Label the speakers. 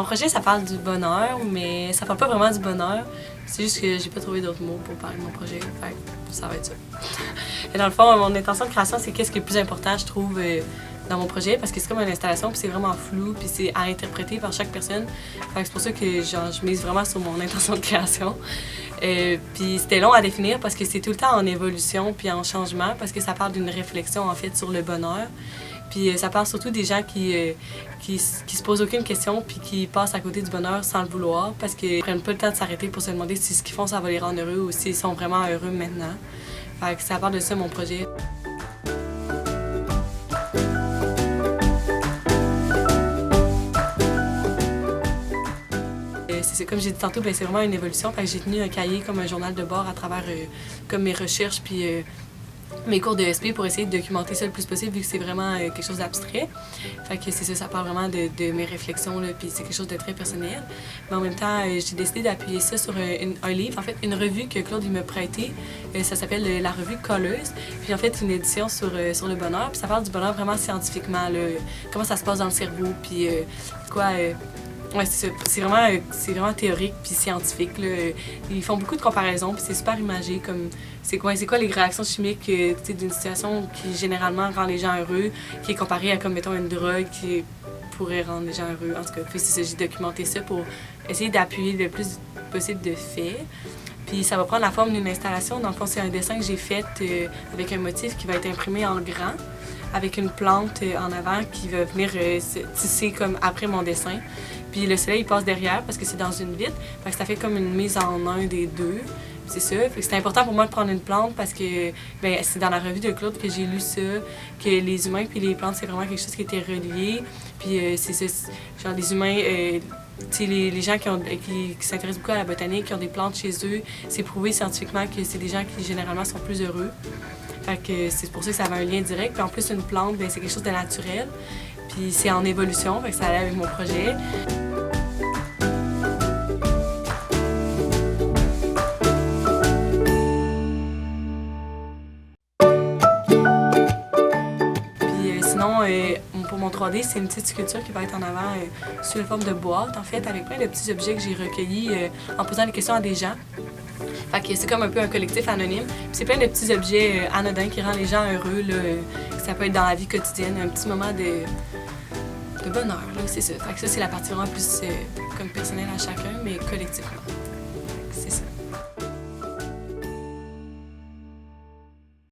Speaker 1: Mon projet, ça parle du bonheur, mais ça parle pas vraiment du bonheur. C'est juste que j'ai pas trouvé d'autres mots pour parler de mon projet. Fait que ça va être ça. Et dans le fond, mon intention de création, c'est qu'est-ce qui est le plus important, je trouve, dans mon projet, parce que c'est comme une installation, puis c'est vraiment flou, puis c'est à interpréter par chaque personne. Fait que c'est pour ça que je mise vraiment sur mon intention de création. Puis c'était long à définir parce que c'est tout le temps en évolution puis en changement, parce que ça parle d'une réflexion, en fait, sur le bonheur. Puis ça parle surtout des gens qui se posent aucune question puis qui passent à côté du bonheur sans le vouloir parce qu'ils prennent pas le temps de s'arrêter pour se demander si ce qu'ils font, ça va les rendre heureux ou s'ils sont vraiment heureux maintenant. Fait que ça parle de ça, mon projet. Comme j'ai dit tantôt, c'est vraiment une évolution. Fait que j'ai tenu un cahier comme un journal de bord à travers comme mes recherches puis mes cours de SP pour essayer de documenter ça le plus possible vu que c'est vraiment quelque chose d'abstrait. Fait que c'est ça, ça parle vraiment de mes réflexions, là, puis c'est quelque chose de très personnel. Mais en même temps, j'ai décidé d'appuyer ça sur un livre, en fait, une revue que Claude m'a prêtée. Ça s'appelle la revue Colleuse. Puis en fait, une édition sur le bonheur. Puis ça parle du bonheur vraiment scientifiquement, là, comment ça se passe dans le cerveau, puis quoi... Ouais, c'est ça. C'est vraiment théorique puis scientifique, là. Ils font beaucoup de comparaisons puis c'est super imagé, comme c'est quoi les réactions chimiques d'une situation qui généralement rend les gens heureux, qui est comparée à comme mettons une drogue qui pourrait rendre les gens heureux. En tout cas, puis c'est ça, j'ai documenté ça pour essayer d'appuyer le plus possible de faits. Puis ça va prendre la forme d'une installation. Dans le fond, c'est un dessin que j'ai fait avec un motif qui va être imprimé en grand, avec une plante en avant qui va venir tisser comme après mon dessin. Puis le soleil il passe derrière parce que c'est dans une vitre. Fait que ça fait comme une mise en un des deux. C'est ça. Fait que c'était important pour moi de prendre une plante parce que c'est dans la revue de Claude que j'ai lu ça, que les humains puis les plantes, c'est vraiment quelque chose qui était relié. Puis c'est ça, genre les humains, les gens qui s'intéressent beaucoup à la botanique, qui ont des plantes chez eux, c'est prouvé scientifiquement que c'est des gens qui généralement sont plus heureux. Fait que c'est pour ça que ça avait un lien direct. Puis en plus, une plante, c'est quelque chose de naturel. Puis c'est en évolution, fait que ça allait avec mon projet. Puis sinon, pour mon 3D, c'est une petite sculpture qui va être en avant sous la forme de boîte, en fait, avec plein de petits objets que j'ai recueillis en posant des questions à des gens. Fait que c'est comme un peu un collectif anonyme. Puis c'est plein de petits objets anodins qui rendent les gens heureux, là. Ça peut être dans la vie quotidienne, un petit moment de bonheur, là, c'est ça. Fait que ça, c'est la partie vraiment plus comme personnelle à chacun, mais collectivement.